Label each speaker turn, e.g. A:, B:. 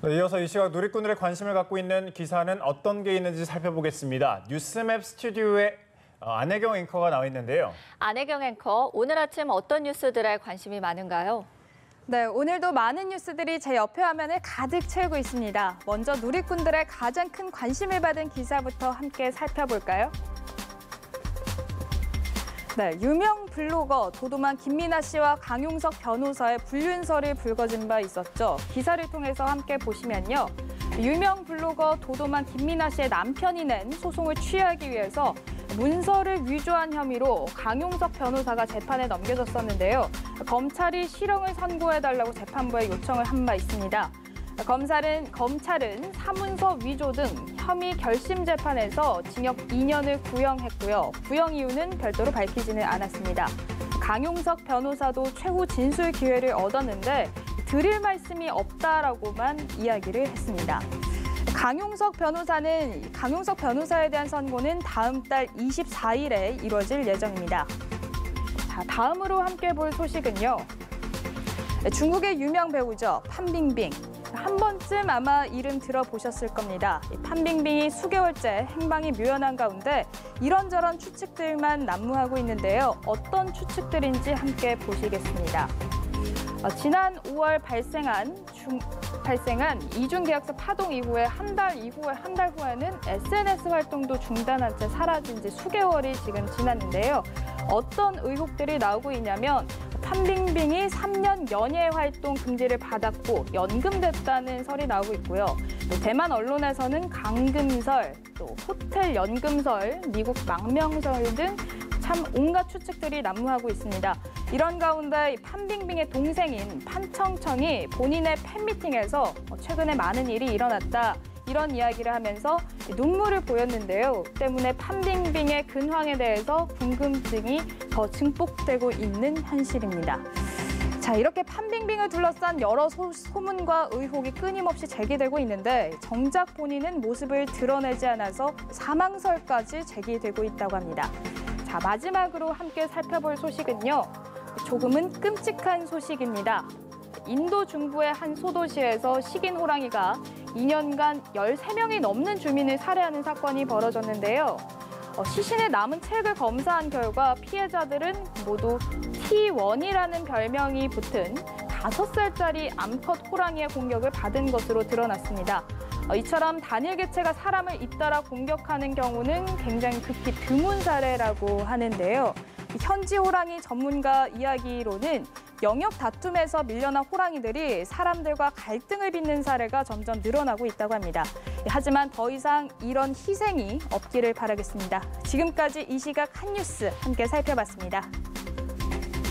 A: 네, 이어서 이 시각 누리꾼들의 관심을 갖고 있는 기사는 어떤 게 있는지 살펴보겠습니다. 뉴스맵 스튜디오에 안혜경 앵커가 나와 있는데요.
B: 안혜경 앵커, 오늘 아침 어떤 뉴스들에 관심이 많은가요?
C: 네, 오늘도 많은 뉴스들이 제 옆에 화면을 가득 채우고 있습니다. 먼저 누리꾼들의 가장 큰 관심을 받은 기사부터 함께 살펴볼까요? 네, 유명 블로거 도도만 김민아 씨와 강용석 변호사의 불륜설이 불거진 바 있었죠. 기사를 통해서 함께 보시면요. 유명 블로거 도도만 김민아 씨의 남편이 낸 소송을 취하하기 위해서 문서를 위조한 혐의로 강용석 변호사가 재판에 넘겨졌었는데요. 검찰이 실형을 선고해달라고 재판부에 요청을 한 바 있습니다. 검찰은 사문서 위조 등 혐의 결심 재판에서 징역 2년을 구형했고요. 구형 이유는 별도로 밝히지는 않았습니다. 강용석 변호사도 최후 진술 기회를 얻었는데 드릴 말씀이 없다라고만 이야기를 했습니다. 강용석 변호사에 대한 선고는 다음 달 24일에 이뤄질 예정입니다. 자, 다음으로 함께 볼 소식은요. 중국의 유명 배우죠. 판빙빙. 한 번쯤 아마 이름 들어보셨을 겁니다. 판빙빙이 수개월째 행방이 묘연한 가운데 이런저런 추측들만 난무하고 있는데요. 어떤 추측들인지 함께 보시겠습니다. 지난 5월 발생한 이중 계약서 파동 이후에 한 달 후에는 SNS 활동도 중단한 채 사라진 지 수개월이 지금 지났는데요. 어떤 의혹들이 나오고 있냐면 판빙빙이 3년 연예 활동 금지를 받았고 연금됐다는 설이 나오고 있고요. 또 대만 언론에서는 강금설, 또 호텔 연금설, 미국 망명설 등 참 온갖 추측들이 난무하고 있습니다. 이런 가운데 판빙빙의 동생인 판청청이 본인의 팬미팅에서 최근에 많은 일이 일어났다. 이런 이야기를 하면서 눈물을 보였는데요. 때문에 판빙빙의 근황에 대해서 궁금증이 더 증폭되고 있는 현실입니다. 자, 이렇게 판빙빙을 둘러싼 여러 소문과 의혹이 끊임없이 제기되고 있는데 정작 본인은 모습을 드러내지 않아서 사망설까지 제기되고 있다고 합니다. 자, 마지막으로 함께 살펴볼 소식은요. 조금은 끔찍한 소식입니다. 인도 중부의 한 소도시에서 식인 호랑이가 2년간 13명이 넘는 주민을 살해하는 사건이 벌어졌는데요. 시신에 남은 책을 검사한 결과 피해자들은 모두 T1이라는 별명이 붙은 5살짜리 암컷 호랑이의 공격을 받은 것으로 드러났습니다. 이처럼 단일 개체가 사람을 잇따라 공격하는 경우는 굉장히 극히 드문 사례라고 하는데요. 현지 호랑이 전문가 이야기로는 영역 다툼에서 밀려난 호랑이들이 사람들과 갈등을 빚는 사례가 점점 늘어나고 있다고 합니다. 하지만 더 이상 이런 희생이 없기를 바라겠습니다. 지금까지 이 시각 한 뉴스 함께 살펴봤습니다.